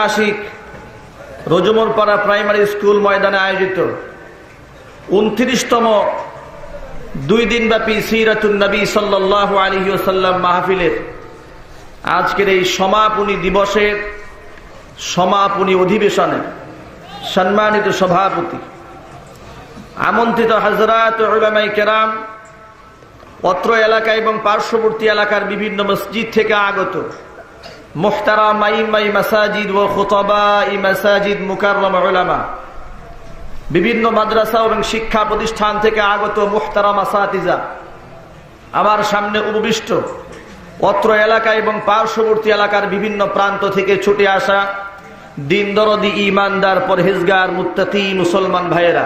Ashiq রোজমরপাড়া primary school ময়দানে আয়োজিত 29তম 2 দিনব্যাপী সিরাতুন নবী সাল্লাল্লাহু আলাইহি ওয়াসাল্লাম মাহফিলের আজকের এই সমাপনী দিবসের সমাপনী অধিবেশনে সম্মানিত সভাপতি, আমন্ত্রিত হযরত উলামায়ে কেরাম, অত্র এলাকা এবং পার্শ্ববর্তী এলাকার বিভিন্ন মসজিদ থেকে আগত মুহতারাম আইম্মায়ে মাসাজিদ ও খুতাবায়ে মাসাজিদ মুকাররম উলামা, বিভিন্ন মাদ্রাসা এবং শিক্ষা প্রতিষ্ঠান থেকে আগত মুহতারাম আসাতিজা, আমার সামনে উপবিষ্ট অত্র এলাকা এবং পার্শ্ববর্তী এলাকার বিভিন্ন প্রান্ত থেকে ছুটে আসা দিন দরদি, ইমানদার, পরহেজগার, মুত্তাকি মুসলমান ভাইয়েরা,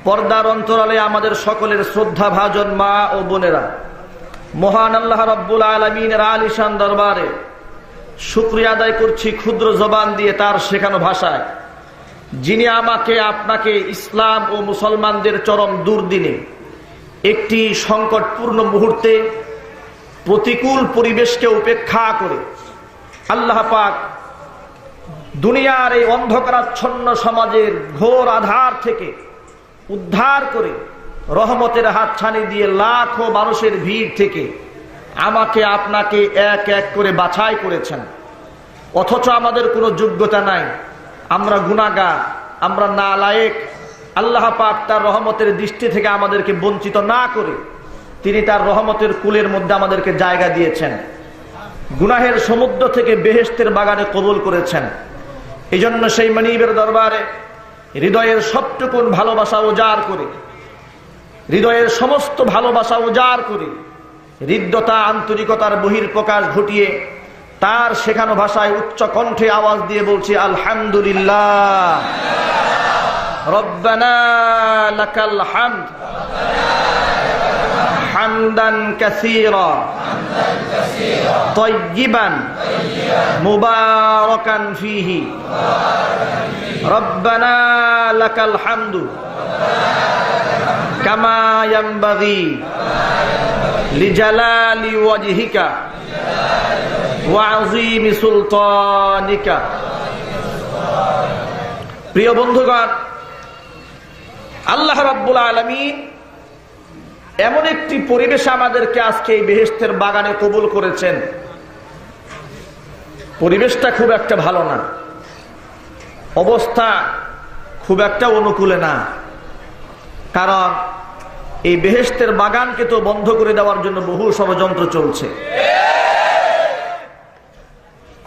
পর্দার অন্তরালে আমাদের সকলের শ্রদ্ধা ভাজন মা ও বোনেরা, মহান আল্লাহ রাব্বুল আলামিনের আলিশান দরবারে শুকরিয়া আদায় করছি ক্ষুদ্র জবান দিয়ে, তার শেখানো ভাষায়, যিনি আমাকে আপনাকে ইসলাম ও মুসলমানদের চরম দুর্দিনে, একটি সংকটপূর্ণ মুহূর্তে, প্রতিকূল পরিবেশকে উপেক্ষা করে আল্লাহ পাক দুনিয়ার এই অন্ধকারাচ্ছন্ন সমাজের ঘোর আধার থেকে উদ্ধার করে রহমতের হাতছানি দিয়ে লাখো মানুষের ভিড় থেকে আমাকে আপনাকে এক এক করে বাছাই করেছেন। অথচ আমাদের কোনো যোগ্যতা নাই, আমরা গুনাহগার, আমরা নালায়েক। আল্লাহ পাক তার রহমতের দৃষ্টি থেকে আমাদেরকে বঞ্চিত না করে তিনি তার রহমতের কুলের মধ্যে আমাদেরকে জায়গা দিয়েছেন, গুনাহের সমুদ্র থেকে বেহেশতের বাগানে কবুল করেছেন। এই জন্য সেই মনিবের দরবারে হৃদয়ের সবটুকুন ভালোবাসা উজাড় করে, হৃদয়ের সমস্ত ভালোবাসা উজাড় করে, হৃদ্যতা আন্তরিকতার বহির্প্রকাশ ঘটিয়ে তার শেখানো ভাষায় উচ্চ কণ্ঠে আওয়াজ দিয়ে বলছি আলহামদুলিল্লাহ, রব্বানা লাকাল হামদ হামদান কাসীরা তাইয়িবান মুবারাকান ফীহি, রব্বানা লাকাল হামদু কামা ইয়ানবাগী লিজালালি ওয়াজহিকা ওয়া আযীমি সুলতানিকা। প্রিয় বন্ধুগণ, আল্লাহ রাব্বুল আলামিন এমন একটি পরিবেশে আমাদেরকে আজকে এই বেহেশতের বাগানে কবুল করেছেন। পরিবেশটা খুব একটা ভালো না, অবস্থা খুব একটা অনুকূলে না, কারণ এই বেহেশতের বাগানকে তো বন্ধ করে দেওয়ার জন্য বহু ষড়যন্ত্র চলছে।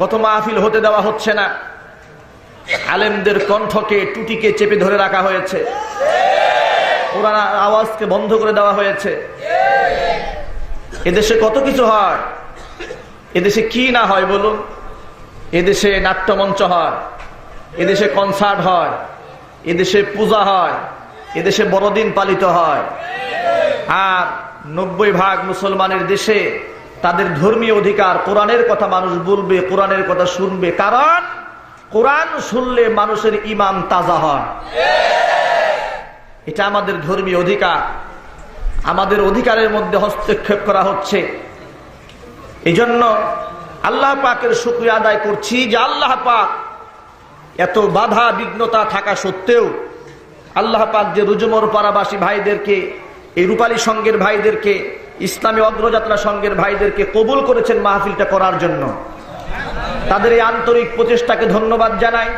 কত মাহফিল হতে দেওয়া হচ্ছে না, আলেমদের কণ্ঠকে, টুটিকে চেপে ধরে রাখা হয়েছে, কোরআন আওয়াজকে বন্ধ করে দেওয়া হয়েছে। এদেশে কত কিছু হয়, এদেশে কি না হয় বলুন? এদেশে নাট্যমঞ্চ হয়, এদেশে কনসার্ট হয়, এদেশে পূজা হয়, এদেশে বড়দিন পালিত হয়। আর 90% মুসলমানের দেশে তাদের ধর্মীয় অধিকার, কোরআনের কথা মানুষ বলবে, কোরআনের কথা শুনবে, কারণ কোরআন শুনলে মানুষের ঈমান তাজা হয়। এটা আমাদের ধর্মীয় অধিকার, আমাদের অধিকারের মধ্যে হস্তক্ষেপ করা হচ্ছে। এই জন্য আল্লাহ পাকের শুকরিয়া আদায় করছি যে আল্লাহ পাক এত বাধা বিঘ্নতা থাকা সত্ত্বেও আল্লাহ পাক যে রুজুমর পাড়াবাসী ভাইদেরকে, এই রূপালী সংঘের ভাইদেরকে, ইসলামী অগ্রযাত্রা সংঘের ভাইদেরকে কবুল করেছেন মাহফিলটা করার জন্য, তাদের এই আন্তরিক প্রচেষ্টাকে ধন্যবাদ জানাই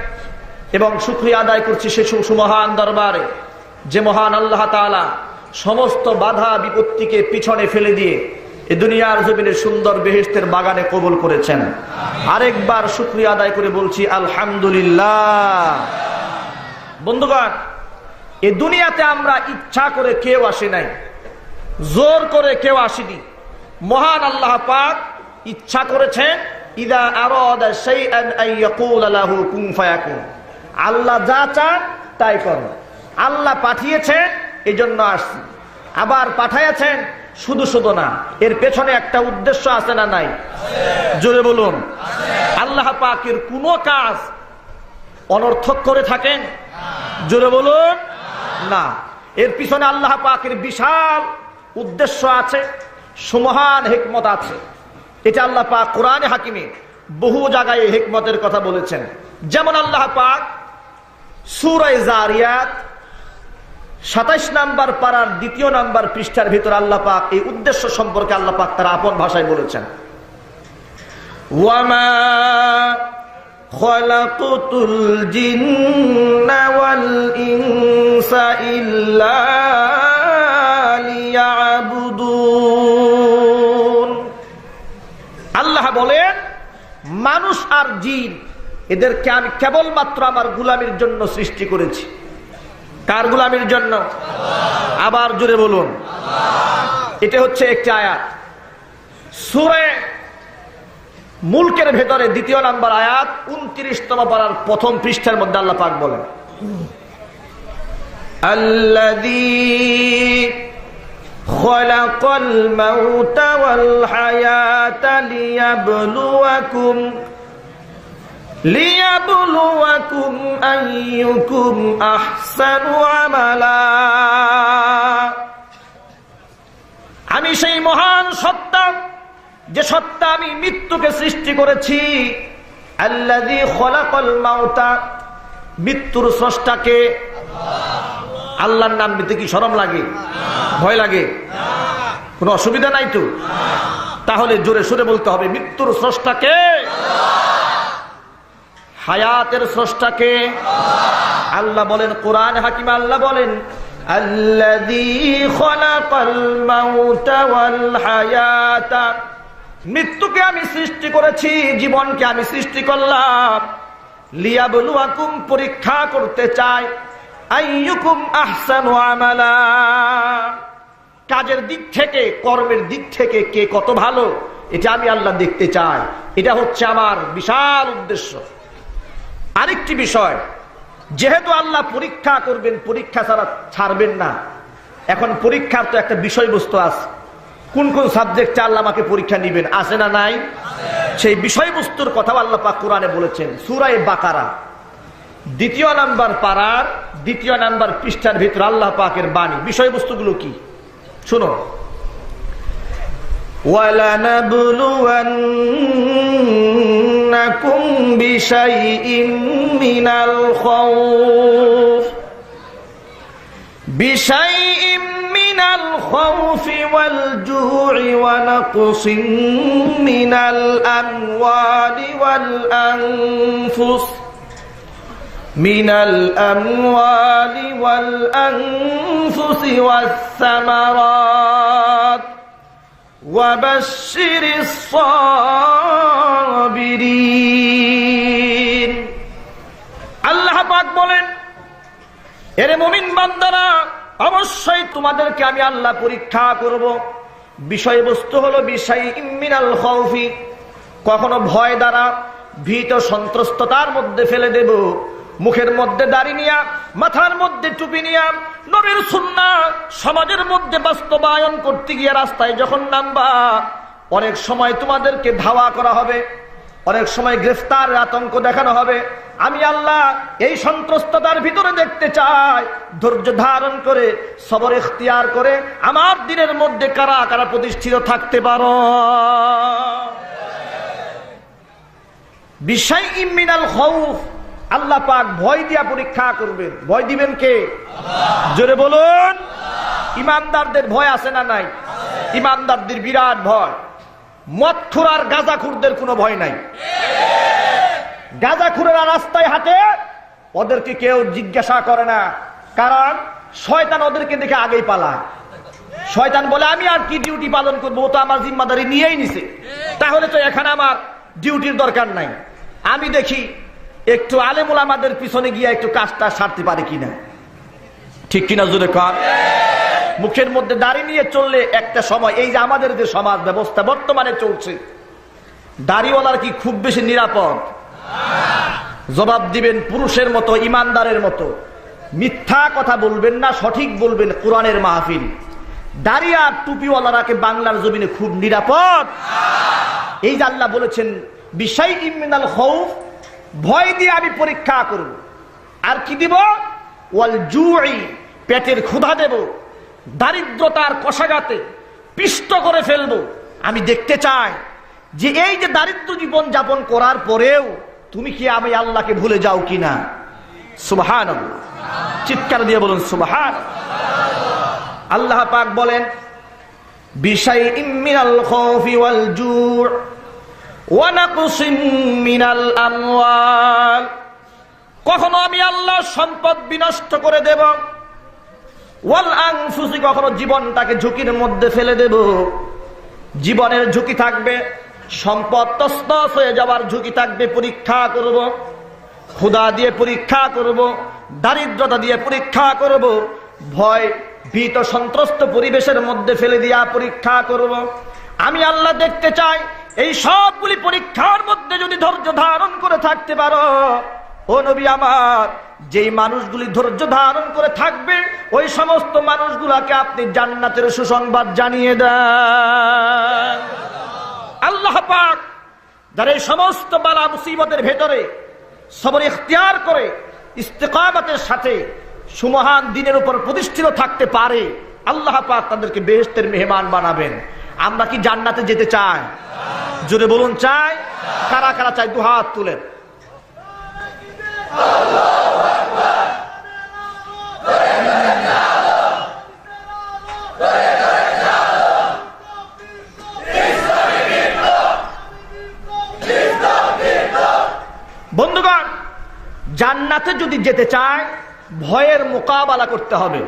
এবং শুকরিয়া আদায় করছি সে সুমহান দরবারে, যে মহান আল্লাহ তাআলা সমস্ত বাধা বিপত্তিকে পিছনে ফেলে দিয়ে এই দুনিয়ার জমিনে সুন্দর বেহেশতের বাগানে কবুল করেছেন। আরেকবার শুকরিয়া আদায় করে বলছি আলহামদুলিল্লাহ। বন্ধুগণ, এই দুনিয়াতে আমরা ইচ্ছা করে কেউ আসি নাই, জোর করে কেউ আসিনি। মহান আল্লাহ পাক ইচ্ছা করেছেন, ইযা আরাদা শাইআন আন ইয়াকুলা লাহু কুন ফায়াকুন। আল্লাহ যা চান তাই করেন। আল্লাহ পাঠিয়েছেন, এই জন্য আসছি। আবার পাঠাইয়াছেন শুধু শুধু না, এর পেছনে একটা উদ্দেশ্য আছে না নাই? জোরে বলুন। আল্লাহ পাকের কোন কাজ অনর্থক করে থাকেন? জোরে বলুন না। এর পিছনে আল্লাহ পাকের বিশাল উদ্দেশ্য আছে, সুমহান হিকমত আছে। এটা আল্লাহ পাক কোরআনে হাকিমে বহু জায়গায় হিকমতের কথা বলেছেন। যেমন আল্লাহ পাক সূরা যারিয়াত ২৭ নাম্বার পারার ২য় নাম্বার পৃষ্ঠার ভিতর আল্লাহ পাক এই উদ্দেশ্য সম্পর্কে আল্লাহ পাক তার আপন ভাষায় বলেছেন, ওয়ামা খালাকতুল জিন্না ওয়াল ইনসা ইল্লা লিয়াবুদুন। আল্লাহ বলেন মানুষ আর জিন এদেরকে আমি কেবলমাত্র আমার গোলামির জন্য সৃষ্টি করেছি। কার গোলামির জন্য? আবার জোরে বলুন। এটা হচ্ছে একটি আয়াত সূরা মুলকের ভেতরে ২য় নাম্বার আয়াত ২৯তম পারার প্রথম পৃষ্ঠার মধ্যে আল্লাহ পাক বলেন, আল্লাযী খালাকাল মাউতা ওয়াল হায়াতা লিয়াবলুয়াকুম আইয়ুকুম আহসানু আমালা। আমি সেই মহান সত্তা যে সত্তা আমি মৃত্যুকে সৃষ্টি করেছি। আল্লাযী খালাকাল মাউতা, মৃত্যুর স্রষ্টাকে। আল্লাহর নাম নিতে কি শরম লাগে? ভয় লাগে? কোনো অসুবিধা নাই তো? তাহলে জোরে সুরে বলতে হবে, মৃত্যুর স্রষ্টাকে, হায়াতের স্রষ্টাকে। আল্লাহ বলেন কোরআন হাকিমে, আল্লাহ বলেন আল্লাযী খালাকাল মাউতা ওয়াল হায়াতা, মৃত্যুকে আমি সৃষ্টি করেছি, জীবনকে আমি সৃষ্টি করলাম। লিয়াবলুয়াকুম, পরীক্ষা করতে চাই। আইয়ুকুম আহসানু আমালা, কাজের দিক থেকে, কর্মের দিক থেকে কে কত ভালো, এটা আমি আল্লাহ দেখতে চাই। এটা হচ্ছে আমার বিশাল উদ্দেশ্য। আরেকটি বিষয়, যেহেতু আল্লাহ পরীক্ষা করবেন, পরীক্ষা ছাড়া ছাড়বেন না। এখন পরীক্ষার তো একটা বিষয়বস্তু আছে, কোন কোন সাবজেক্টে আল্লাহ আমাকে পরীক্ষা নিবেন, আছে না নাই? সেই বিষয়বস্তুর কথা আল্লাহ পাক কোরআনে বলেছেন সূরা বাকারা ২য় নাম্বার পারার ২য় নাম্বার পৃষ্ঠার ভিতর আল্লাহ পাকের বাণী। বিষয়বস্তুগুলো কি শুনো, وَلَنَبْلُوَنَّكُمْ بِشَيْءٍ مِّنَ الْخَوْفِ وَالْجُوعِ وَنَقْصٍ مِّنَ الْأَمْوَالِ وَالْأَنفُسِ وَالثَّمَرَاتِ وَبَشِّرِ الصَّابِرِينَ। আল্লাহ পাক বলেন, এরে মুমিন বান্দারা, অবশ্যই তোমাদেরকে আমি আল্লাহ পরীক্ষা করব। বিষয়বস্তু হলো বিশাইইম মিনাল খাউফি, কখনো ভয় দ্বারা ভীত সন্ত্রস্ততার মধ্যে ফেলে দেব। মুখের মধ্যে দাড়ি নিয়া, মাথার মধ্যে টুপি নিয়া, নবীর সুন্নাহ সমাজের মধ্যে বাস্তবায়ন করতে গিয়ে রাস্তায় যখন নামবা, অনেক সময় তোমাদেরকে ধাওয়া করা হবে, অনেক সময় গ্রেফতারের আতঙ্ক দেখানো হবে। আমি আল্লাহ এই সন্ত্রস্ততার ভিতরে দেখতে চাই, ধৈর্য ধারণ করে, সবর ইখতিয়ার করে আমার দিনের মধ্যে কারা কারা প্রতিষ্ঠিত থাকতে পারো। বিশাইইম মিনাল খাউফ, আল্লাহ পাক ভয় দিয়া পরীক্ষা করবেন। ভয় দিবেন কে? জোরে বলুন। ইমানদারদের ভয় আছে না নাই? ইমানদারদের বিরাট ভয়। মদখোর আর গাঁজাখোরদের কোনো ভয় নাই। গাঁজাখোরেরা রাস্তায় হাঁটে, ওদেরকে কেউ জিজ্ঞাসা করে না, কারণ শয়তান ওদেরকে দেখে আগেই পালায়। শয়তান বলে আমি আর কি ডিউটি পালন করবো, ও তো আমার জিম্মাদারি নিয়েই নিছে, তাহলে তো এখানে আমার ডিউটির দরকার নাই। আমি দেখি একটু আলেমুল আমাদের পিছনে গিয়ে একটু কাজটা সারতে পারে কিনা। ঠিক কিনা জোরে কর। মুখের মধ্যে দাড়ি নিয়ে চললে একটা সময়, এই যে আমাদের যে সমাজ ব্যবস্থা বর্তমানে চলছে, দাড়িওয়ালার কি খুব বেশি নিরাপদ? জবাব দিবেন পুরুষের মতো, ইমানদারের মতো। মিথ্যা কথা বলবেন না, সঠিক বলবেন। কোরআনের মাহফিল, দাড়ি আর টুপিওয়ালারাকে বাংলার জমিনে খুব নিরাপদ। এই যে আল্লাহ বলেছেন বিশাইইম মিনাল খাউফ, ভয় দিয়ে আমি পরীক্ষা করব। আর কি দিব? ওয়াল জুই, পেটের ক্ষুধা দেব। দারিদ্রতার কষাঘাতে পিষ্ট করে ফেলবো। আমি দেখতে চাই যে এই যে দারিদ্র জীবন যাপন করার পরেও তুমি কি আমি আল্লাহকে ভুলে যাও কিনা? সুবহানাল্লাহ, চিৎকার দিয়ে বলুন সুবহানাল্লাহ। আল্লাহ পাক বলেন বিশাইইম মিনাল খাউফি ওয়াল জু' ওয়া নাকসিম মিনাল আমওয়াল, কখনো আমি আল্লাহ সম্পদ বিনষ্ট করে দেব, ওয়াল আনফুসি, কখনো জীবনটাকে ঝুঁকির মধ্যে ফেলে দেব। জীবনের ঝুঁকি থাকবে, সম্পদ তছনছ হয়ে যাওয়ার ঝুঁকি থাকবে, পরীক্ষা করব। ক্ষুধা দিয়ে পরীক্ষা করব, দারিদ্রতা দিয়ে পরীক্ষা করব, ভয় ভীত সন্ত্রস্ত পরিবেশের মধ্যে ফেলে দিয়া পরীক্ষা করব। আমি আল্লাহ দেখতে চাই এই সবগুলি পরীক্ষার মধ্যে যদি ধৈর্য ধারণ করে থাকতে পারো, ও নবী আমার, যেই মানুষগুলি ধৈর্য ধারণ করে থাকবে ওই সমস্ত মানুষগুলাকে আপনি জান্নাতের সুসংবাদ জানিয়ে দেন। আল্লাহ পাক যারা এই সমস্ত বালা মুসিবতের ভেতরে সবর ইখতিয়ার করে ইস্তেকামতের সাথে সুমহান দিনের উপর প্রতিষ্ঠিত থাকতে পারে, আল্লাহ পাক তাদেরকে বেহেশতের মেহমান বানাবেন। আমরা কি জান্নাতে যেতে চাই? জোরে বলুন চাই। কারা কারা চাই? দুহাত তুলেন। বন্ধুগণ, জান্নাতে যদি যেতে চায় ভয়ের মোকাবেলা করতে হবে।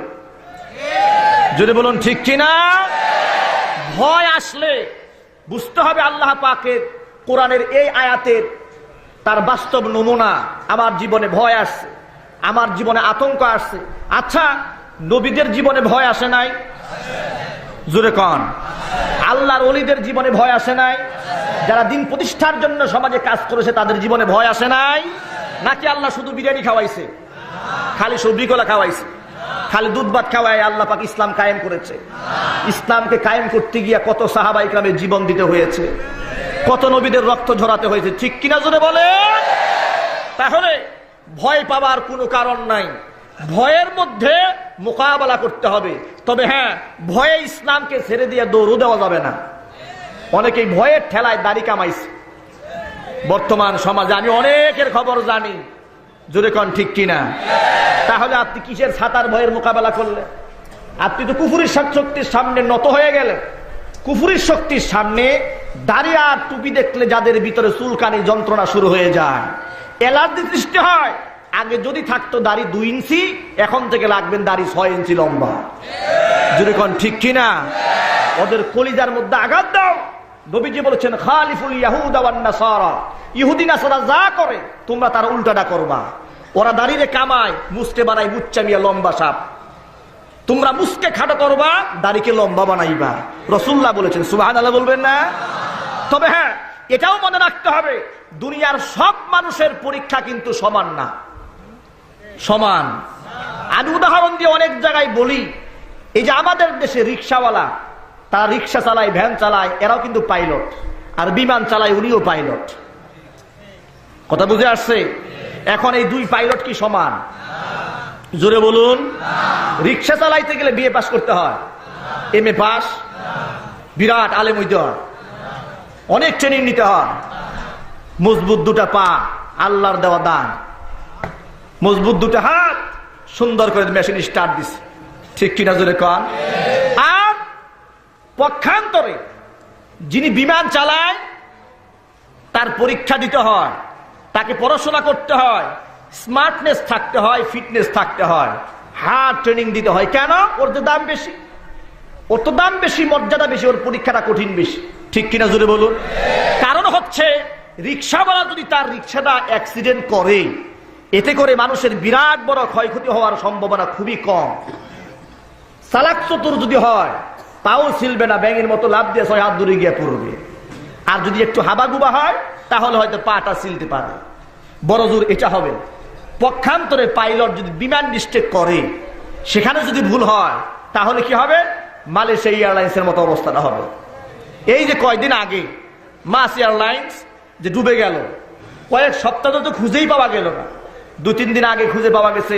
যদি বলুন ঠিক কিনা? ভয় আসলে বুঝতে হবে আল্লাহ পাকের কোরআনের এই আয়াতের তার বাস্তব নমুনা। আমার জীবনে ভয় আসছে, আমার জীবনে আতঙ্ক আসছে। আচ্ছা, নবীদের জীবনে ভয় আসে নাই? জোরে কন। আল্লাহর ওলিদের জীবনে ভয় আসে নাই? যারা দিন প্রতিষ্ঠার জন্য সমাজে কাজ করেছে তাদের জীবনে ভয় আসে নাই? নাকি আল্লাহ শুধু বিরিয়ানি খাওয়াইছে, খালি সবজি কলা খাওয়াইছে, খালি দুধ ভাত খাওয়াই আল্লাহ পাক ইসলাম কায়েম করেছে? ইসলামকে কায়েম করতে গিয়া কত সাহাবা ইকরামের জীবন দিতে হয়েছে, কত নবীদের রক্ত ঝরাতে হয়েছে, ঠিক কিনা জোরে বলে? তাহলে ভয় পাওয়ার কোনো কারণ নাই, ভয়ের মধ্যে মোকাবেলা করতে হবে। তবে হ্যাঁ, ভয়ে ইসলামকে ছেড়ে দিয়ে দৌড় দেওয়া যাবে না। অনেকেই ভয়ের ঠেলায় দাড়ি কামাইছে বর্তমান সমাজে, আমি অনেকের খবর জানি। জোরে কন ঠিক কিনা? তাহলে আপনি কিসের ছাতার ভয়ের মোকাবেলা করলেন? আপনি তো কুফুরির শক্তির সামনে নত হয়ে গেলেন। কুফুরির শক্তির সামনে দাড়ি আর টুপি দেখলে যাদের ভিতরে চুলকানি যন্ত্রণা শুরু হয়ে যায়, অ্যালার্জি সৃষ্টি হয়। আগে যদি থাকতো দাড়ি 2 ইঞ্চি, এখন থেকে লাগবেন দাড়ি 6 ইঞ্চি লম্বা। যদি কোন ঠিক কিনা? ওদের কলিজার মধ্যে আঘাত দাও। নবীজি বলেছেন খালিফুল ইয়াহুদা ওয়ান নাসারা, ইহুদি নাসারা যা করে তোমরা তার উল্টাটা করবা। ওরা দাড়িরে কামায়, মুসকে বানায় মুচ্চামিয়া লম্বা সাপ, তোমরা মুসকে খাটো করবা, দাড়িকে লম্বা বানাইবা। রাসূলুল্লাহ বলেছেন, সুবহানাল্লাহ বলবেন না? তবে হ্যাঁ, এটাও মনে রাখতে হবে দুনিয়ার সব মানুষের পরীক্ষা কিন্তু সমান না। সমান আমি উদাহরণ দিয়ে অনেক জায়গায় বলি, এই যে আমাদের দেশে রিক্সাওয়ালা, তারা রিক্সা চালায়, ভ্যান চালায়, এরাও কিন্তু পাইলট, আর বিমান চালায় উনিও পাইলট। কথা বুঝে আসছে? এখন এই 2 পাইলট কি সমান? জোরে বলুন। রিক্সা চালাইতে গেলে বিএ পাস করতে হয়, এমএ পাস, বিরাট আলেম হইতে হয়, অনেক ট্রেনিং নিতে হয়। মজবুত 2টা পা আল্লাহর দেওয়া দান, মজবুত 2টা হাত, সুন্দর করে মেশিন স্টার্ট দিছে, ঠিক কিনা জোরে কন? আর পক্ষান্তরে যিনি বিমান চালায় তার পরীক্ষা দিতে হয়, তাকে পড়াশোনা করতে হয়, স্মার্টনেস থাকতে হয়, ফিটনেস থাকতে হয়, হার্ড ট্রেনিং দিতে হয়। কেন? ওর তো দাম বেশি, ওর তো দাম বেশি, মর্যাদা বেশি, ওর পরীক্ষাটা কঠিন বেশি, ঠিক কিনা জোরে বলুন? কারণ হচ্ছে রিক্সাওয়ালা যদি তার রিক্সাটা অ্যাক্সিডেন্ট করে, এতে করে মানুষের বিরাট বড় ক্ষয়ক্ষতি হওয়ার সম্ভাবনা খুবই কম। চালাক চতুর যদি হয়, পাও ছিলবে না, ব্যাঙের মতো লাভ দিয়ে 6 হাত দূরে গিয়ে পড়বে। আর যদি একটু হাবাগুবা হয়, তাহলে হয়তো পাটা ছিলতে পারে, বড় জোর এটা হবে। পক্ষান্তরে পাইলট যদি বিমান মিস্টেক করে, সেখানে যদি ভুল হয়, তাহলে কি হবে? মালয়েশিয়া এয়ারলাইন্সের মতো অবস্থাটা হবে। এই যে কয়েকদিন আগে মাস এয়ারলাইন্স যে ডুবে গেল, কয়েক সপ্তাহ তো খুঁজেই পাওয়া গেল না। 2-3 দিন আগে খুঁজে পাওয়া গেছে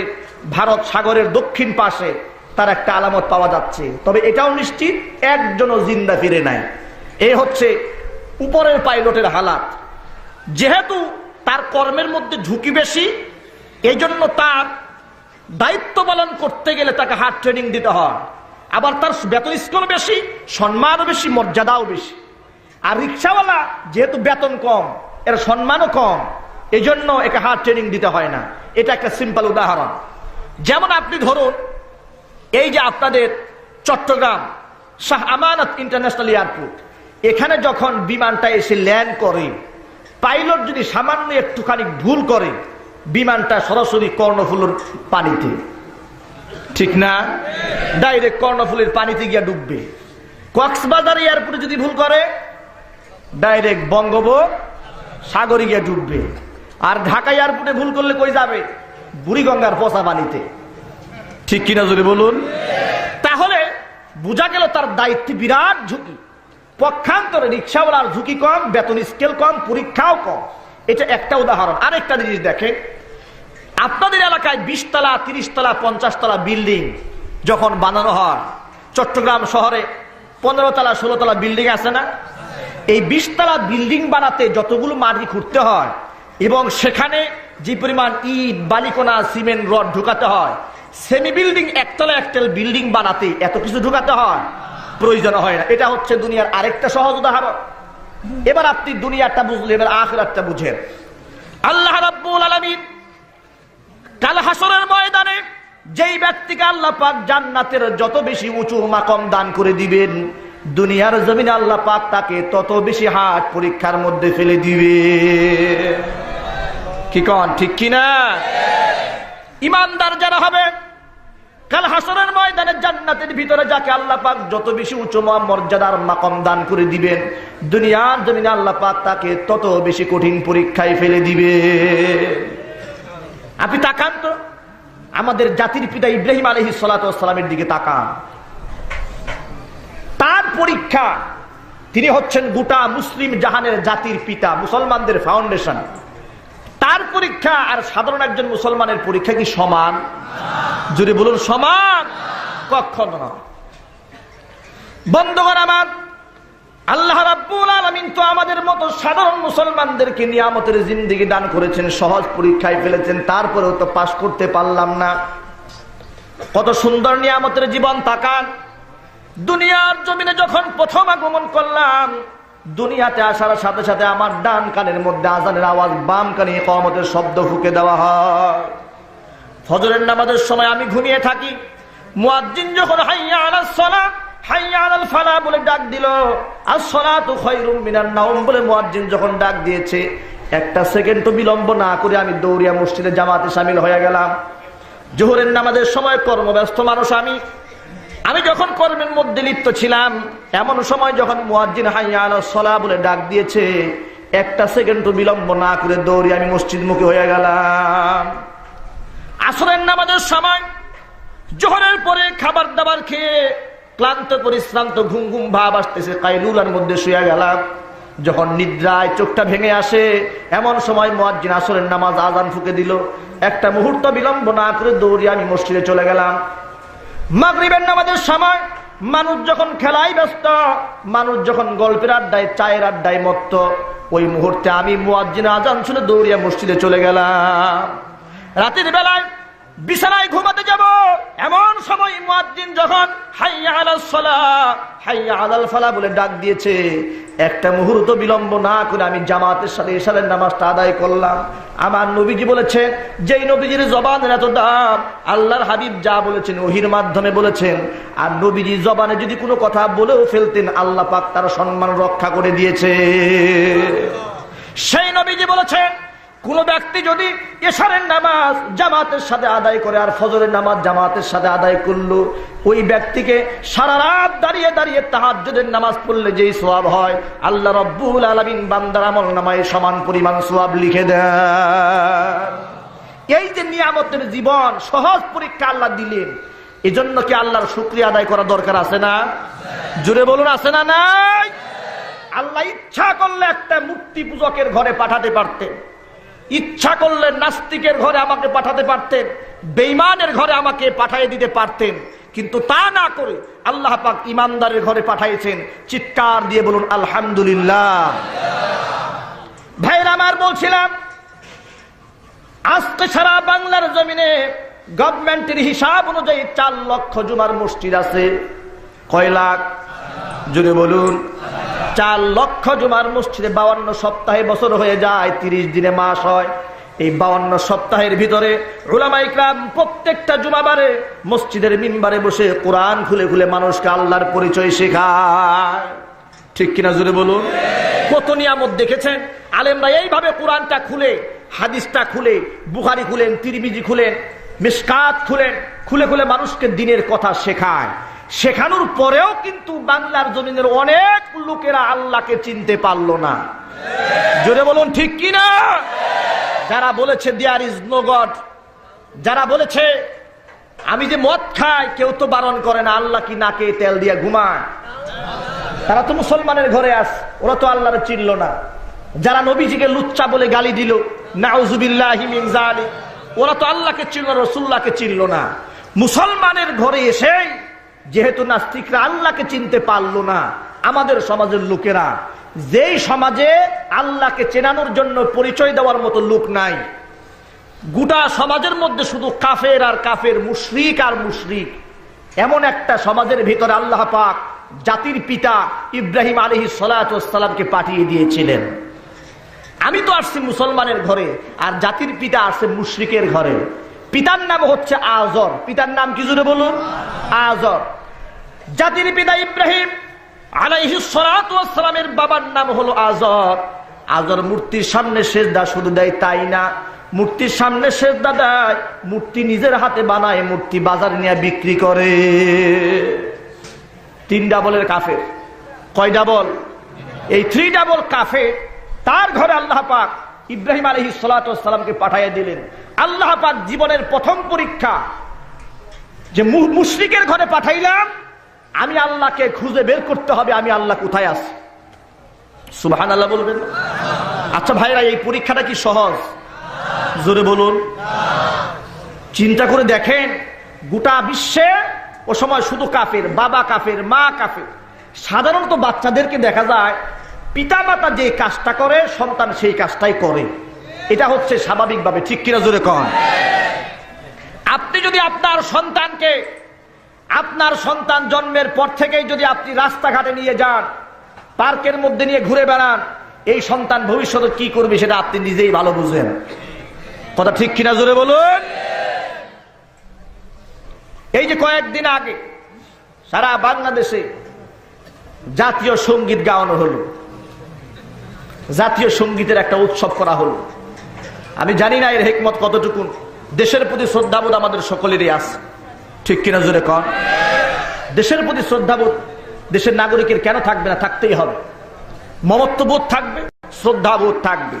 ভারত সাগরের দক্ষিণ পাশে তার একটা আলামত পাওয়া যাচ্ছে। তবে এটাও নিশ্চিত একজনও জিন্দা ফিরে নাই। এই হচ্ছে উপরের পাইলটের হালাত। যেহেতু তার কর্মের মধ্যে ঝুঁকি বেশি, এই জন্য তার দায়িত্ব পালন করতে গেলে তাকে হার্ড ট্রেনিং দিতে হয়। আবার তার বেতন স্কেল বেশি, সম্মানও বেশি, মর্যাদাও বেশি। আর রিক্সাওয়ালা যেহেতু বেতন কম, এর সম্মানও কম, এই জন্য একে হার্ড ট্রেনিং দিতে হয় না। এটা একটা সিম্পল উদাহরণ। যেমন আপনি ধরুন, এই যে আপনাদের চট্টগ্রাম শাহ আমানত ইন্টারন্যাশনাল এয়ারপোর্ট, এখানে যখন বিমানটা এসে ল্যান্ড করে, পাইলট যদি সামান্য একটুখানি ভুল করে, বিমানটা সরাসরি কর্ণফুলীর পানিতে, ঠিক না? ডাইরেক্ট কর্ণফুলীর পানিতে গিয়ে ডুববে। কক্সবাজার এয়ারপোর্টে যদি ভুল করে, ডাইরেক্ট বঙ্গোপসাগরে গিয়ে ডুববে। আর ঢাকা এয়ারপোর্টে ভুল করলে কই যাবে? বুড়িগঙ্গার পচা পানিতে, ঠিক কিনা যদি বলুন। তাহলে বোঝা গেল তার দায়িত্ব বিরাট ঝুঁকি। পক্ষান্তরে রিক্সাওয়ালার ঝুঁকি কম, বেতন স্কেল কম, পরীক্ষাও কম। এটা একটা উদাহরণ। আরেকটা জিনিস দেখেন, আপনাদের এলাকায় 20 তলা, 30 তলা, 50 তলা বিল্ডিং যখন বানানো হয়, চট্টগ্রাম শহরে 15 তলা, 16 তলা বিল্ডিং আছে না? এই 20 তলা বিল্ডিং বানাতে যতগুলো মাটি খুঁড়তে হয় এবং সেখানে যে পরিমাণ ইট, বালিকণা, সিমেন্ট, রড ঢুকাতে হয়, সেমি বিল্ডিং, একতলা একতলা বিল্ডিং বানাতে এত কিছু ঢুকাতে হয়? প্রয়োজন হয় না। এটা হচ্ছে দুনিয়ার আরেকটা সহজ উদাহরণ। এবার আপনি দুনিয়াটা বুঝলেন, এবার আখিরাতটা বুঝেন। আল্লাহ রাব্বুল আলামিন কাল হাসরের ময়দানে যেই ব্যক্তিকে আল্লাহ পাক জান্নাতের যত বেশি উঁচু মাকাম দান করে দিবেন, দুনিয়ার জমিনে আল্লাহ পাক তাকে তত বেশি হাত পরীক্ষার মধ্যে ফেলে দিবে। কি কোন ঠিক কিনা? ইমানদার যারা হবে, কাল হাসরের ময়দানে জান্নাতের ভিতরে যাকে আল্লাহ পাক যত বেশি উঁচু মর্যাদার মাকাম দান করে দিবেন, দুনিয়ার জমিনে আল্লাহ পাক তাকে তত বেশি কঠিন পরীক্ষায় ফেলে দিবে। আপনি তাকান তো, আমাদের জাতির পিতা ইব্রাহিম আলাইহিস সালাতু ওয়াস সালামের দিকে তাকান। তার পরীক্ষা, তিনি হচ্ছেন গোটা মুসলিম জাহানের জাতির পিতা, মুসলমানদের ফাউন্ডেশন। তার পরীক্ষা আর সাধারণ একজন মুসলমানের পরীক্ষা কি সমান? যদি বলুন সমান, কখনো না। বন্ধুগণ আমার, আল্লাহ রাব্বুল আলামিন তো আমাদের মতো সাধারণ মুসলমানদেরকে নিয়ামতের জিন্দেগি দান করেছেন, সহজ পরীক্ষায় ফেলেছেন, তারপরেও তো পাশ করতে পারলাম না। কত সুন্দর নিয়ামতের জীবন। তাকান, দুনিয়ার জমিনে যখন প্রথম আগমন করলাম, দুনিয়াতে আসার সাথে সাথে আমার ডান কানের মধ্যে আজানের আওয়াজ, বাম কানে ইকামতের শব্দ ফুঁকে দেওয়া হয়। ফজরের নামাজের সময় আমি ঘুমিয়ে থাকি, মুয়াজ্জিন যখন হাইয়া আলাস সালাহ, হাইয়া আলাল ফালাহ বলে ডাক দিল, আস-সালাতু খায়রুম মিনান নাওম বলে মুয়াজ্জিন যখন ডাক দিয়েছে, একটা সেকেন্ড তো বিলম্ব না করে আমি দৌড়িয়া মসজিদে জামাতে শামিল হয়ে গেলাম। জোহরের নামাজের সময় কর্মব্যস্ত মানুষ আমি যখন কর্মের মধ্যে লিপ্ত ছিলাম, এমন সময় যখন মুয়াজ্জিন হাইয়া আলাস সালাহ বলে ডাক দিয়েছে, একটা সেকেন্ড তো বিলম্ব না করে দৌড়ে আমি মসজিদমুখী হয়ে গেলাম। আসরের নামাজের সময়, জোহরের পরে খাবার দাবার খেয়ে ক্লান্ত পরিশ্রান্ত ঘুম ঘুম ভাব আসতেছে, কাইলুলার মধ্যে শুয়ে গেলাম। যখন নিদ্রায় চোখটা ভেঙে আসে, এমন সময় মুয়াজ্জিন আসরের নামাজ আজান ফুঁকে দিল। একটা মুহূর্ত বিলম্ব না করে দৌড়ে আমি মসজিদে চলে গেলাম। মাগরিবের নামাজের সময় মানুষ যখন খেলায় ব্যস্ত, মানুষ যখন গল্পের আড্ডায়, চায়ের আড্ডায় মত্ত, ওই মুহূর্তে আমি মুয়াজ্জিন আজান শুনে দৌড়িয়া মসজিদে চলে গেলাম। রাতের বেলায় বিছানায় ঘুমাতে যাব, এমন সময় মুয়াজ্জিন যখন হাইয়া আলাস সালাহ, হাইয়া আলাল ফালাহ বলে ডাক দিয়েছে, একটা মুহূর্ত বিলম্ব না করে আমি জামাতের সাথে ইশারের নামাজটা আদায় করলাম। আমার নবীজি বলেছেন, যেই নবীজির জবানের এত দাম, আল্লাহর হাবিব যা বলেছেন ওহির মাধ্যমে বলেছেন, আর নবীজি জবানে যদি কোনো কথা বলেও ফেলতেন, আল্লাহ পাক তার সম্মান রক্ষা করে দিয়েছে। সেই নবীজি বলেছেন, কোন ব্যক্তি যদি ইশারের নামাজ জামাতের সাথে আদায় করে আর ফজরের নামাজ জামাতের সাথে আদায় করলো, ওই ব্যক্তিকে সারা রাত দাঁড়িয়ে দাঁড়িয়ে তাহাজ্জুদের নামাজ পড়লে যেই সওয়াব হয়, আল্লাহ রাব্বুল আলামিন বান্দার আমলনামায় সমান পরিমাণ সওয়াব লিখে দেন। এই যে নিয়ামতের জীবন, সহজ পরীক্ষা আল্লাহ দিলেন, এজন্য কি আল্লাহর শুকরিয়া আদায় করা দরকার আছে না? জোরে বলুন, আছে না নাই? আল্লাহ ইচ্ছা করলে একটা মূর্তি পূজকের ঘরে পাঠাতে পারতেন, ইচ্ছা করলে নাস্তিকের ঘরে আমাকে পাঠাতে পারতেন, বেঈমানের ঘরে আমাকে পাঠিয়ে দিতে পারতেন, কিন্তু তা না করে আল্লাহ পাক ইমানদারের ঘরে পাঠাইছেন। চিৎকার দিয়ে বলুন আলহামদুলিল্লাহ। ভাইরা আমার, বলছিলাম আজকে সারা বাংলার জমিনে গভর্নমেন্টের হিসাব অনুযায়ী 4 লক্ষ জুমার মসজিদ আছে। কয় লাখ? জুড়ে বলুন। 4 লক্ষ জুমার মসজিদে 52 সপ্তাহে বছর হয়ে যায়, 30 দিনে মাস হয়। এই 52 সপ্তাহের ভিতরে উলামা ইকরাম প্রত্যেকটা জুমাবারে মসজিদের মিম্বারে বসে কোরআন খুলে খুলে মানুষকে আল্লাহর পরিচয় শেখায়। ঠিক কিনা জুড়ে বলুন। কত নিয়ামত দেখেছেন আলেমরা এইভাবে কোরআনটা খুলে, হাদিসটা খুলে, বুখারী খুলেন, তিরমিজি খুলেন, মিশকাত খুলেন, খুলে খুলে মানুষকে দ্বীনের কথা শেখায়। শেখানোর পরেও কিন্তু বাংলার জমিনের অনেক লোকেরা আল্লাহকে চিনতে পারলো না। জোরে বলুন ঠিক কিনা। যারা বলেছে দেয়ার ইজ নো গড, যারা বলেছে আমি যে মদ খাই কেউ তো বারণ করে না, আল্লাহ কি নাকে তেল দিয়ে ঘুমায়, তারা তো মুসলমানের ঘরে আছে, ওরা তো আল্লাহরে চিনল না। যারা নবীজিকে লুচ্চা বলে গালি দিল, নাউজুবিল্লাহি মিন যালিক, ওরা তো আল্লাহকে চিনল, রাসূলুল্লাহকে চিনল না। মুসলমানের ঘরে এসে যেহেতু নাস্তিকরা আল্লাহকে চিনতে পারলো না, আমাদের সমাজের লোকেরা, যেই সমাজে আল্লাহকে চেনানোর জন্য পরিচয় দেওয়ার মতো লোক নাই, গোটা সমাজের মধ্যে শুধু কাফের আর কাফের, মুশরিক আর মুশরিক, এমন একটা সমাজের ভিতরে আল্লাহ পাক জাতির পিতা ইব্রাহিম আলাইহিস সালাতু ওয়াস সালামকে পাঠিয়ে দিয়েছিলেন। আমি তো আসছি মুসলমানের ঘরে, আর জাতির পিতা আসছে মুশরিকের ঘরে। পিতার নাম হচ্ছে আজর। পিতার নাম কি জোরে বলুন? আজর। জাতির পিতা ইব্রাহিম আলাইহিস সালাতু ওয়াস সালামের বাবার নাম হলো আজর। আজর মূর্তির সামনে সেজদা শুধু দেয় তাই না, মূর্তির সামনে সেজদা দেয়, মূর্তি নিজের হাতে বানায়, মূর্তি বাজারে নিয়ে বিক্রি করে। 3 ডাবলের কাফের। কয় ডাবল? এই 3 ডাবল কাফের। তার ঘরে আল্লাহ পাক ইব্রাহিম আলাইহিস সালাতু ওয়াস সালামকে পাঠিয়ে দিলেন। আল্লাহ পাক জীবনের প্রথম পরীক্ষা যে মুশরিকের ঘরে পাঠাইলাম, আমি আল্লাহকে খুঁজে বের করতে হবে আমি আল্লাহ কোথায় আছি। সুবহানাল্লাহ বলবেন। আচ্ছা ভাইরা, এই পরীক্ষাটা কি সহজ? জোরে বলুন। চিন্তা করে দেখেন, গোটা বিশ্বে ও সময় শুধু কাফের, বাবা কাফের, মা কাফের। সাধারণত বাচ্চাদেরকে দেখা যায় পিতা মাতা যে কাজটা করে সন্তান সেই কাজটাই করে, এটা হচ্ছে স্বাভাবিকভাবে। ঠিক কিনা জোরে কন। আপনি যদি আপনার সন্তানকে, আপনার সন্তান জন্মের পর থেকেই যদি আপনি রাস্তাঘাটে নিয়ে যান, পার্কের মধ্যে নিয়ে ঘুরে বেড়ান, এই সন্তান ভবিষ্যতে কি করবে সেটা আপনি নিজেই ভালো বুঝেন। কথা ঠিক কিনা জোরে বলুন। এই যে কয়েকদিন আগে সারা বাংলাদেশে জাতীয় সঙ্গীত গাওয়ানো হলো, জাতীয় সঙ্গীতের একটা উৎসব করা হলো। আমি জানি না এর হিকমত কতটুকু। দেশের প্রতি শ্রদ্ধাবোধ আমাদের সকলেরই আছে। ঠিক কিনা জোরে কন। দেশের প্রতি শ্রদ্ধাবোধ দেশের নাগরিকের কেন থাকবে না? থাকতেই হবে। মমত্ববোধ থাকবে, শ্রদ্ধাবোধ থাকবে,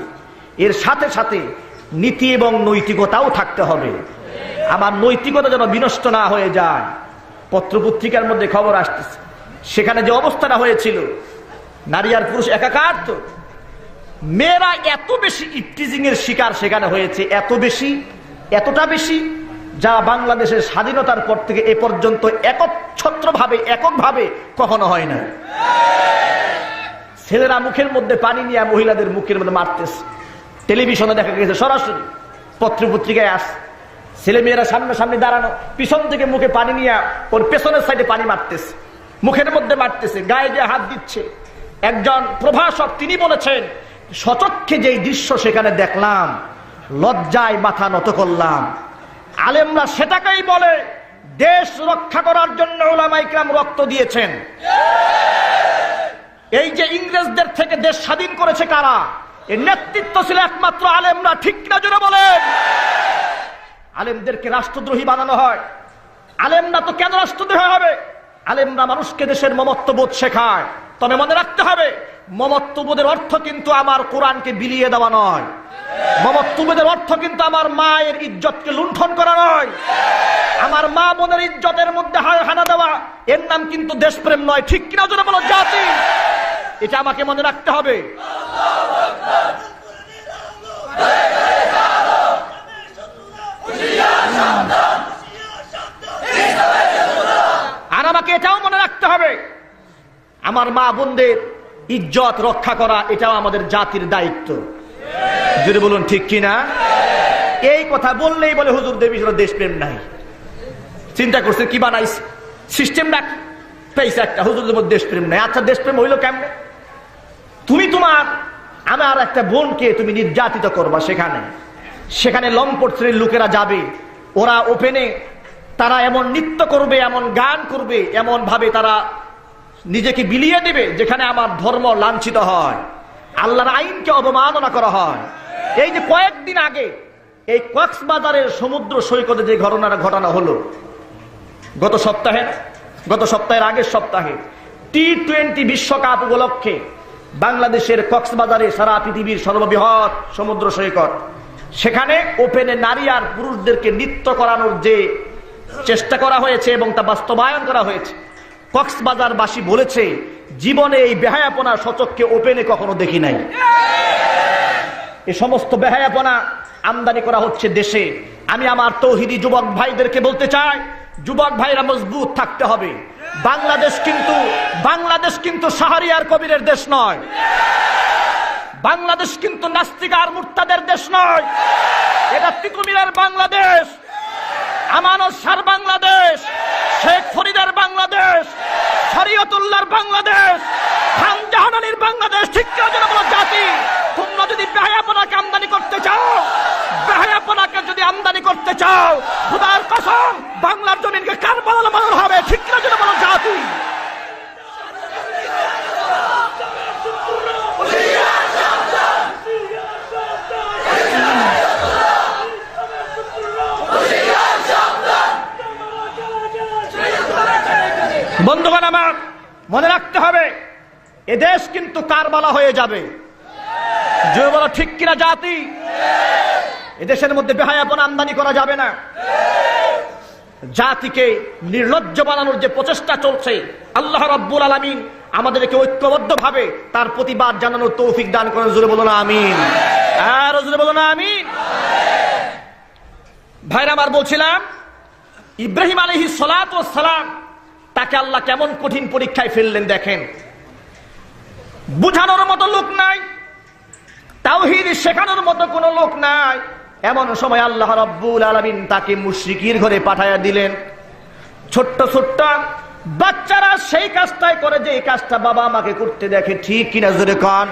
এর সাথে সাথে নীতি এবং নৈতিকতাও থাকতে হবে। আমার নৈতিকতা যেন বিনষ্ট না হয়ে যায়। পত্রপত্রিকার মধ্যে খবর আসতেছে, সেখানে যে অবস্থাটা হয়েছিল, নারী আর পুরুষ একাকার, তো মেয়েরা এত বেশি ইফটিজিং এর শিকার সেখানে হয়েছে, এত বেশি, এতটা বেশি, যা বাংলাদেশের স্বাধীনতার পর থেকে এ পর্যন্ত এককভাবে কখনো হয় না। ছেলেরা মুখের মধ্যে পানি নিয়ে মহিলাদের মুখের মধ্যে মারতেছে। টেলিভিশনে দেখা গেছে, সরাসরি পত্রপত্রিকায় আস, ছেলে মেয়েরা সামনে সামনে দাঁড়ানো, পিছন থেকে মুখে পানি নিয়ে ওর পেছনের সাইডে পানি মারতেছে, মুখের মধ্যে মারতেছে, গায়ে দিয়ে হাত দিচ্ছে। একজন প্রভাষক তিনি বলেছেন, সচক্ষে যেই দৃশ্য সেখানে দেখলাম, লজ্জায় মাথা নত করলাম। আলেমরা সেটাকেই বলে দেশ রক্ষা করার জন্য উলামায়ে কিরাম রক্ত দিয়েছেন। এই যে ইংরেজদের থেকে দেশ স্বাধীন করেছে কারা? এর নেতৃত্ব ছিল একমাত্র আলেমরা। ঠিক না জোরে বলেন। আলেমদেরকে রাষ্ট্রদ্রোহী বানানো হয়। আলেমরা তো কেন রাষ্ট্রদ্রোহী হবে? আলেমরা মানুষকে দেশের মমত্ববোধ শেখায়। তবে মনে রাখতে হবে, মমত্ববোধের অর্থ কিন্তু আমার কোরআনকে বিলিয়ে দেওয়া নয়। মমত্ববোধের অর্থ কিন্তু আমার মায়ের ইজ্জতকে লুণ্ঠন করা নয়। আমার মা বোনের ইজ্জতের মধ্যে হানা দেওয়া, এর নাম কিন্তু দেশপ্রেম নয়। ঠিক কিনা জোরে বলো জাতি। এটা আমাকে মনে রাখতে হবে। এটাও মনে রাখতে হবে, আমার মা বোনদের ইজ্জত রক্ষা করা এটাও আমাদের জাতির দায়িত্ব। যদি বলুন ঠিক কিনা? এই কথা বললেই বলে হুজুর দেবী দেশপ্রেম নাই। চিন্তা করছে কি বানাইছে সিস্টেমটা, পেয়েছে একটা হুজুরদের মধ্যে দেশপ্রেম নাই। আচ্ছা দেশপ্রেম হইলো কেমনে? তুমি তোমার আমার একটা বোনকে তুমি নির্যাতিত করবা, সেখানে লম্পট শ্রেণীর লোকেরা যাবে, ওরা ওপেনে তারা এমন নৃত্য করবে, এমন গান করবে, এমন ভাবে তারা নিজেকে বিলিয়ে দিবে যেখানে আমার ধর্ম লাঞ্ছিত হয়, আল্লাহর আইনকে অবমাননা করা হয়। এই যে কয়েকদিন আগে এই কক্সবাজারের সমুদ্র সৈকতে যে ঘটনা হলো, গত সপ্তাহের আগের সপ্তাহে টি-20 বিশ্বকাপ উপলক্ষে বাংলাদেশের কক্সবাজারে সারা পৃথিবীর সর্ববৃহৎ সমুদ্র সৈকত, সেখানে ওপেনে নারী আর পুরুষদেরকে নৃত্য করানোর যে চেষ্টা করা হয়েছে এবং তা বাস্তবায়ন করা হয়েছে, কক্সবাজারবাসী বলেছে জীবনে এই বেহায়াপনা সচক্ষে ওপেনে কখনো দেখি নাই। এই সমস্ত বেহায়াপনা আমদানি করা হচ্ছে দেশে। আমি আমার তৌহিদি যুবক ভাইদেরকে বলতে চাই, যুবক ভাইরা মজবুত থাকতে হবে। বাংলাদেশ কিন্তু শাহরিয়ার কবিরের দেশ নয়, বাংলাদেশ কিন্তু নাস্তিক আর মুরতাদের দেশ নয়, এটা তিতুমিরের বাংলাদেশ, আমানত শাহর বাংলাদেশ, শেখ ফরিদের বাংলাদেশ, শরীয়তুল্লাহর বাংলাদেশ, খান জাহানানির বাংলাদেশ। ঠিক কিনা বলো জাতি? তোমরা যদি বেহায়াপনাকে আমদানি করতে চাও, বেহায়াপনাকে যদি আমদানি করতে চাও, খোদার কসম বাংলার জমিনকে কারবালা বানানো হবে। ঠিক কিনা বলো জাতি? বন্ধুগণ আমার, মনে রাখতে হবে এদেশ কিন্তু কারবালা হয়ে যাবে। যে বলো ঠিক কিনা জাতি? এদেশের মধ্যে বেহায়াপনা আমদানি করা যাবে না। জাতিকে নির্লজ্জ বানানোর যে প্রচেষ্টা চলছে, আল্লাহ রাব্বুল আলামিন আমাদেরকে ঐক্যবদ্ধভাবে তার প্রতিবাদ জানানোর তৌফিক দান করেন। জোরে বলো না আমিন। আর জোরে বলো না আমিন। ভাইরা আমার, বলছিলাম ইব্রাহিম আলাইহিস সালাতু ওয়াস সালাম, তাকে আল্লাহ কেমন কঠিন পরীক্ষায় ফেললেন দেখেন। বুঝানোর মতো লোক নাই, তাওহীদ শেখানোর মতো কোনো লোক নাই, এমন সময় আল্লাহ রাব্বুল আলামিন তাকে মুশরিকির ঘরে পাঠায়া দিলেন। ছোট্ট ছোট্ট বাচ্চারা সেই কাজটাই করে যে কাজটা বাবা মাকে করতে দেখে। ঠিক কিনা জোরে কান?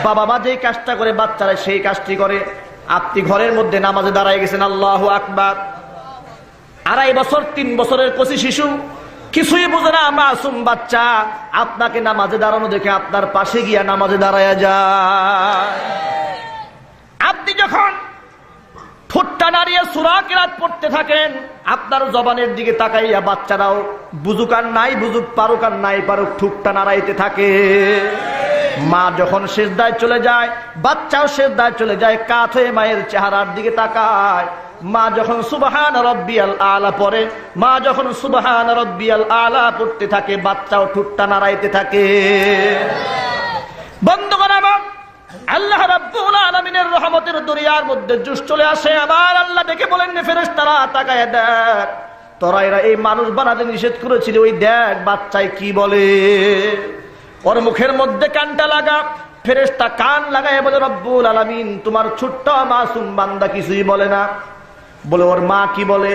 বাবা মা যে কাজটা করে বাচ্চারা সেই কাজটি করে। আপনি ঘরের মধ্যে নামাজে দাঁড়ায় গেছেন, আল্লাহু আকবার, 2.5 বছর 3 বছরের কচি শিশু, কিছুই বোঝে না, মাসুম বাচ্চা, আপনাকে নামাজে দাঁড়ানো দেখে আপনার পাশে গিয়া নামাজে দাঁড়ায়া যায়। আপনি যখন ঠোঁটটা নাড়িয়ে সূরা কিরাত পড়তে থাকেন, আপনার জবানের দিকে তাকাইয়া বাচ্চারাও বুঝুক আর নাই বুঝুক, পারুক আর নাই পারুক, ঠোঁটটা নাড়াইতে থাকে। মা যখন সিজদায় চলে যায়, বাচ্চাও সিজদায় চলে যায়, কাত হয়ে মায়ের চেহারার দিকে তাকায়। মা যখন সুবহান রাব্বিয়াল আলা পড়ে, মা যখন সুবহান রাব্বিয়াল আলা পড়তে থাকে, বাচ্চাও ঠোঁটটা নাড়াইতে থাকে। বন্ধুগণ আমার, আল্লাহ রাব্বুল আলামিনের রহমতের দরিয়ার মধ্যে জুস চলে আসে। আবার আল্লাহ ডেকে বলেন, ফেরেশতারা তাকায় দেখ, তোরা এরা এই মানুষ বানাতে নিষেধ করেছিল, ওই দেখ বাচ্চায় কি বলে। ওর মুখের মধ্যে কানটা লাগা। ফেরেশতা কান লাগায় বলে, রব্বুল আলামিন তোমার ছোট্ট মাসুম বান্দা কিছুই বলে না। বলে ওর মা কি বলে?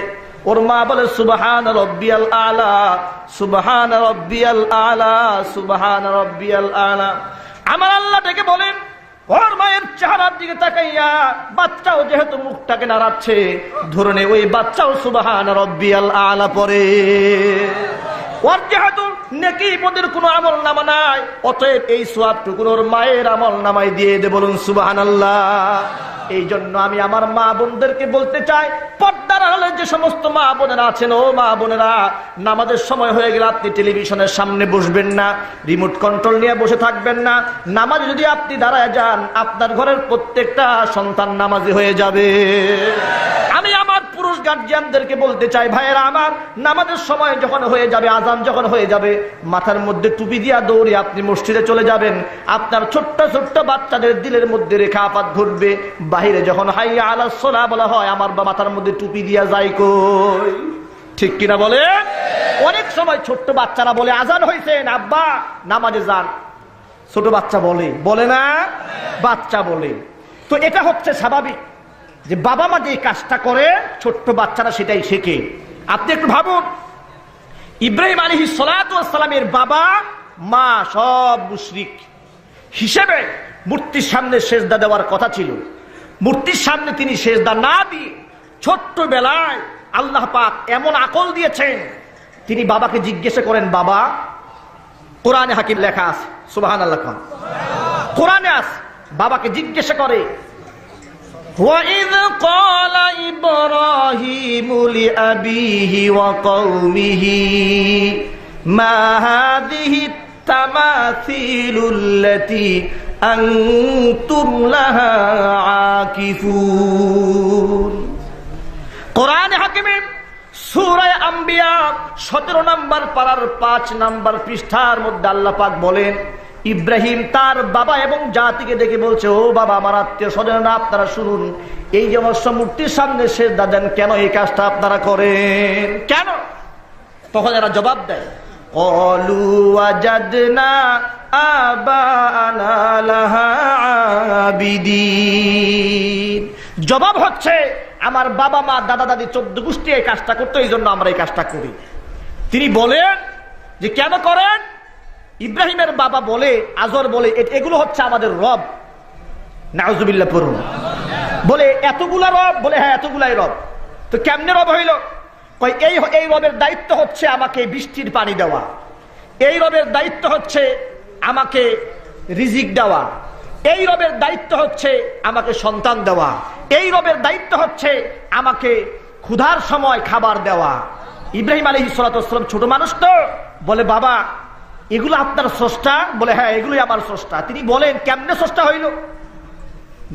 ওর মা বলে সুবহান রাব্বিয়াল আলা, সুবহান রাব্বিয়াল আলা, সুবহান রাব্বিয়াল আলা। আমার আল্লাহ ডেকে বলেন, ওর মায়ের চেহারার দিকে তাকাইয়া বাচ্চাও যেহেতু মুখটাকে নাড়াচ্ছে, ধরনে ওই বাচ্চাও সুবহান রাব্বিয়াল আলা পড়ে। ওর যেহেতু নেকি পদের কোনো আমল নামা নাই, অতএব এই সওয়াবটুকু ওর মায়ের আমল নামায় দিয়ে দে। বলুন সুবহানাল্লাহ। এই জন্য আমি আমার মা বোনদেরকে বলতে চাই, পর্দার আড়ালে যে সমস্ত মা বোনেরা আছেন, ও মা বোনেরা, নামাজের সময় হয়ে গেলে আপনি টেলিভিশনের সামনে বসবেন না, রিমোট কন্ট্রোল নিয়ে বসে থাকবেন না। নামাজ যদি আপনি দাঁড়ায় যান, আপনার ঘরের প্রত্যেকটা সন্তান নামাজি হয়ে যাবে। আমি আমার পুরুষ গার্জিয়ানদেরকে বলতে চাই, ভাইয়েরা আমার, নামাজের সময় যখন হয়ে যাবে, আজান যখন হয়ে যাবে, মাথার মধ্যে টুপি দিয়া দৌড়ে আপনি মসজিদে চলে যাবেন। আপনার ছোট্ট ছোট্ট বাচ্চাদের দিলের মধ্যে রেখা আপাত ঘটবে। বাহিরে যখন হাইয়া আলাস সালাহ বলা হয়, আমার মাথার মধ্যে টুপি দিয়া যায় কই? ঠিক কিনা বলে? অনেক সময় ছোট্ট বাচ্চারা বলে আজান হয়েছেন, আব্বা নামাজে যান। ছোট বাচ্চা বলে না? বাচ্চা বলে। তো এটা হচ্ছে স্বাভাবিক যে বাবা মা যে কাজটা করে ছোট্ট বাচ্চারা সেটাই শেখে। আপনি একটু ভাবুন, ইব্রাহিম আলাইহিস সালাতু ওয়াস সালামের বাবা মা সব মুশরিক হিসেবে মূর্তির সামনে সেজদা দেওয়ার কথা ছিল। মূর্তির সামনে তিনি সেজদা না দিয়ে ছোট্ট বেলায় আল্লাহ পাক এমন আকল দিয়েছেন, তিনি বাবাকে জিজ্ঞাসা করেন, বাবা, কোরআনে হাকিম লেখা আছে, সুবহানাল্লাহ, কোরআনে আছে, বাবাকে জিজ্ঞাসা করে, وَإِذْ قَالَ إِبْرَاهِيمُ لِأَبِيهِ وَقَوْمِهِ مَا هَذِهِ التَّمَاثِيلُ الَّتِي أَنْتُمْ لَهَا عَاكِفُونَ। কোরআনে হাকিমে সূরা আম্বিয়া 17 নম্বর পারার 5 নম্বর পৃষ্ঠার মধ্যে আল্লাহ পাক বলেন, ইব্রাহিম তার বাবা এবং জাতিকে ডেকে বলছে, ও বাবা, আমার আত্মীয় স্বজনেরা, আপনারা শুনুন, এই যে অবশ্য মূর্তির সামনে সেজদা দেন, কেন এই কাজটা আপনারা করেন, কেন? তখন এরা জবাব দেয়, ক্বালু ওয়াজাদনা আবানা লাহা আবিদিন। জবাব হচ্ছে, আমার বাবা মা দাদা দাদি 14 গোষ্ঠী এই কাজটা করতো, এই জন্য আমরা এই কাজটা করি। তিনি বলেন যে কেন করেন? ইব্রাহিমের বাবা বলে, আজর বলে, এগুলো হচ্ছে আমাদের রব। নাউজুবিল্লাহ পড়ুন। বলে এতগুলা রব? বলে হ্যাঁ, এতগুলাই রব। তো কেমনে রব হইল? এই রবের দায়িত্ব হচ্ছে আমাকে বৃষ্টির পানি দেওয়া, এই রবের দায়িত্ব হচ্ছে আমাকে রিজিক দেওয়া, এই রবের দায়িত্ব হচ্ছে আমাকে সন্তান দেওয়া, এই রবের দায়িত্ব হচ্ছে আমাকে ক্ষুধার সময় খাবার দেওয়া। ইব্রাহিম আলাইহিস সালাতু ওয়াস সালাম ছোট মানুষ তো, বলে বাবা, এগুলো আপনার স্রষ্টা? বলে হ্যাঁ, এগুলোই আমার স্রষ্টা। তিনি বলেন, কেমনে স্রষ্টা হইল?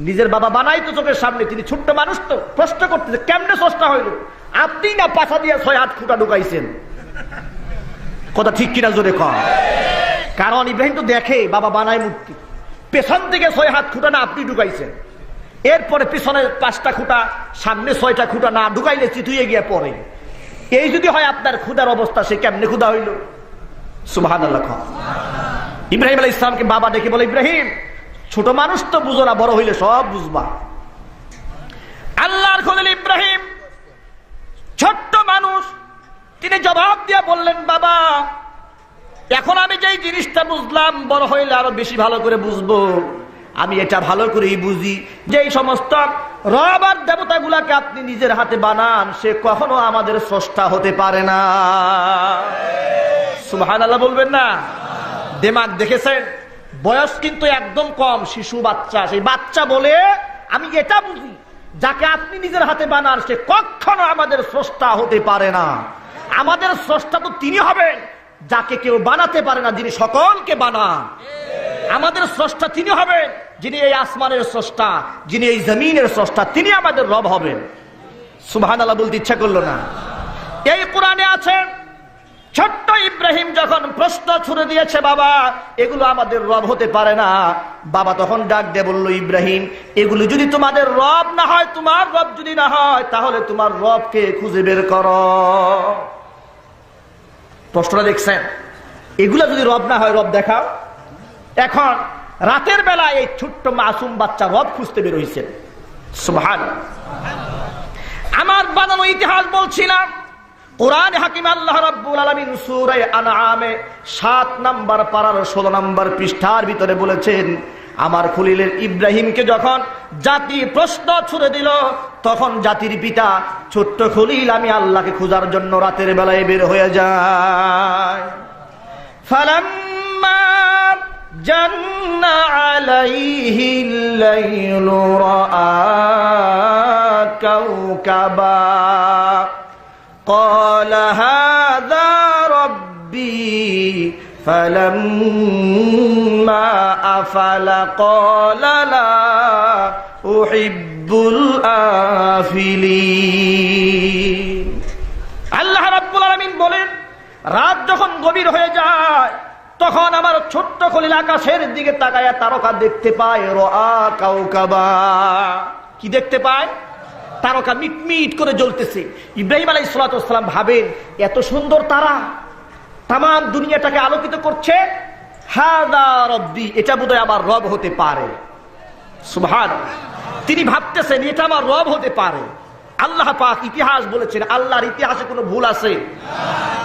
নিজের বাবা বানাইতো চোখের সামনে, তিনি ছোট্ট মানুষ তো, প্রশ্ন করতেছে কেমনে স্রষ্টা হইল? আপনি না পাছা দিয়ে 6 হাত খুঁটা ঢুকাইছেন। কথা ঠিক কিনা জোরে কর। কারণ ইব্রাহিম তো দেখে বাবা বানায় মূর্তি, পেছন থেকে 6 হাত খুঁটা না আপনি ঢুকাইছেন, এরপরে পিছনে 5টা খুঁটা, সামনে 6টা খুঁটা না ঢুকাইলে চিতুয়ে গিয়ে পড়ে। এই যদি হয় আপনার ক্ষুধার অবস্থা, সে কেমনে ক্ষুধা হইল? সুবহানাল্লাহ। ইব্রাহিম আলাইহিস সালামকে বাবা ডেকে বলে, ইব্রাহিম, ছোট মানুষ তো বুঝো না, বড় হইলে সব বুঝবা। আল্লাহর খলিল ইব্রাহিম ছোট্ট মানুষ, তিনি জবাব দিয়ে বললেন, বাবা, এখন আমি যেই জিনিসটা বুঝলাম, বড় হইলে আরো বেশি ভালো করে বুঝবো। আমি এটা ভালো করেই বুঝি যে এই সমস্ত রব আর দেবতা গুলাকে আপনি নিজের হাতে বানান, সে কখনো আমাদের স্রষ্টা হতে পারে না। সুবহানাল্লাহ বলবেন না? দিমাগ দেখেছেন? বয়স কিন্তু একদম কম, শিশু বাচ্চা। সেই বাচ্চা বলে, আমি এটা বুঝি, যাকে আপনি নিজের হাতে বানান সে কখনো আমাদের স্রষ্টা হতে পারে না। আমাদের স্রষ্টা তো তিনি হবেন যাকে কেউ বানাতে পারে না, যিনি সকলকে বানান। আমাদের স্রষ্টা তিনি হবেন যিনি এই আসমানের স্রষ্টা, যিনি এই জমিনের স্রষ্টা, তিনি আমাদের রব হবেন। সুবহানাল্লাহ বলতে ইচ্ছা করলো না? এই কোরআনে আছে, ছোট্ট ইব্রাহিম যখন প্রশ্ন ছুড়ে দিয়েছে, বাবা, এগুলো আমাদের রব হতে পারে না, বাবা তখন ডাক দিয়ে বলল, ইব্রাহিম, এগুলো যদি তোমাদের রব না হয়, তোমার রব যদি না হয়, তাহলে তোমার রবকে খুঁজে বের করো। প্রশ্নটা দেখছেন? এগুলা যদি রব না হয়, রব দেখাও। এখন রাতের বেলা এই ছোট্ট মাসুম বাচ্চা রব খুঁজতে বের হয়েছেন। সুবহানাল্লাহ। আমার বানানো ইতিহাস বলছিলাম, কোরআন হাকিম আল্লাহ রাব্বুল আলামিন সূরা আনআমে 7 নম্বর পারার 16 নম্বর পৃষ্ঠার ভিতরে বলেছেন, আমার খলিলের ইব্রাহিমকে যখন জাতি প্রশ্ন ছুড়ে দিল, তখন জাতির পিতা ছোট্ট খলিল আমি আল্লাহকে খোঁজার জন্য রাতের বেলায় বের হয়ে যায়। ফালাম্মা জান্না আলাইহিল লাইলু রাআ কাওকাবা قال هذا ربي فلما أفل قال لا أحب الآفلين। আল্লাহ রাব্বুল আলামিন বলেন, রাত যখন গভীর হয়ে যায়, তখন আমার ছোট্ট খলিল আকাশের দিকে তাকায়া তারকা দেখতে পায়, রাআ কাওকাবা। কি দেখতে পায়? তারকা মিটমিট করে জ্বলতেছে। ইব্রাহিম আলাইহিস সালাতু ওয়াস সালাম ভাবেন, এত সুন্দর তারা, তামাম দুনিয়াটাকে আলোকিত করছে, হাযা রব্বি, এটা বোধহয় আমার রব হতে পারে। সুবহানাল্লাহ, তিনি ভাবতেছেন এটা আমার রব হতে পারে। আল্লাহ পাক ইতিহাস বলেছেন, আল্লাহর ইতিহাসে কোনো ভুল আছে?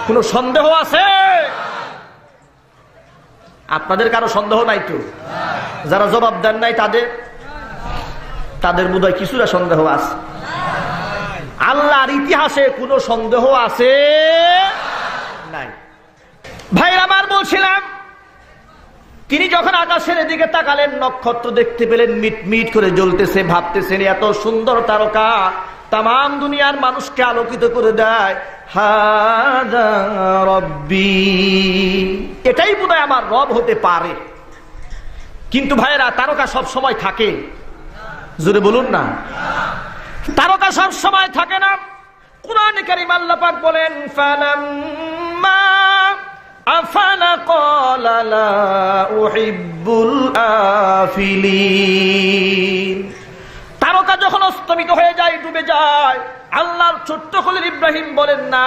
কোনো সন্দেহ আছে? আপনাদের কারো সন্দেহ নাই তো? যারা জবাব দেন নাই তাদের বোধহয় কিছুটা সন্দেহ আছে। আল্লাহর ইতিহাসে কোনো সন্দেহ আছে নাই। ভাইরা আমার, বলছিলাম তিনি যখন আকাশের দিকে তাকালেন, নক্ষত্র দেখতে পেলেন মিটমিট করে জ্বলতেছে। ভাবতেছেন এত সুন্দর তারকা তামাম দুনিয়ার মানুষকে আলোকিত করে দেয়, হাযা রব্বি, এটাই বোধহয় আমার রব হতে পারে। কিন্তু ভাইরা, তারকা সব সময় থাকে? জোরে বলুন না। তারকা সব সময় থাকে না। কুরআনে কারীম আল্লাহ পাক বলেন, ফালাম্মা আফালা ক্বালা লা উহিব্বুল আফিলিন। তারকা যখন অস্তমিত হয়ে যায়, ডুবে যায়, আল্লাহর ছোট্ট খলিল ইব্রাহিম বলেন না,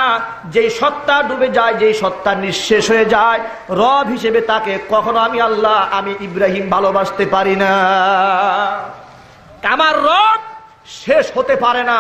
যেই সত্তা ডুবে যায়, যেই সত্তা নিঃশেষ হয়ে যায়, রব হিসেবে তাকে কখনো আমি ইব্রাহিম ভালোবাসতে পারি না। আমার রব শেষ হতে পারে না।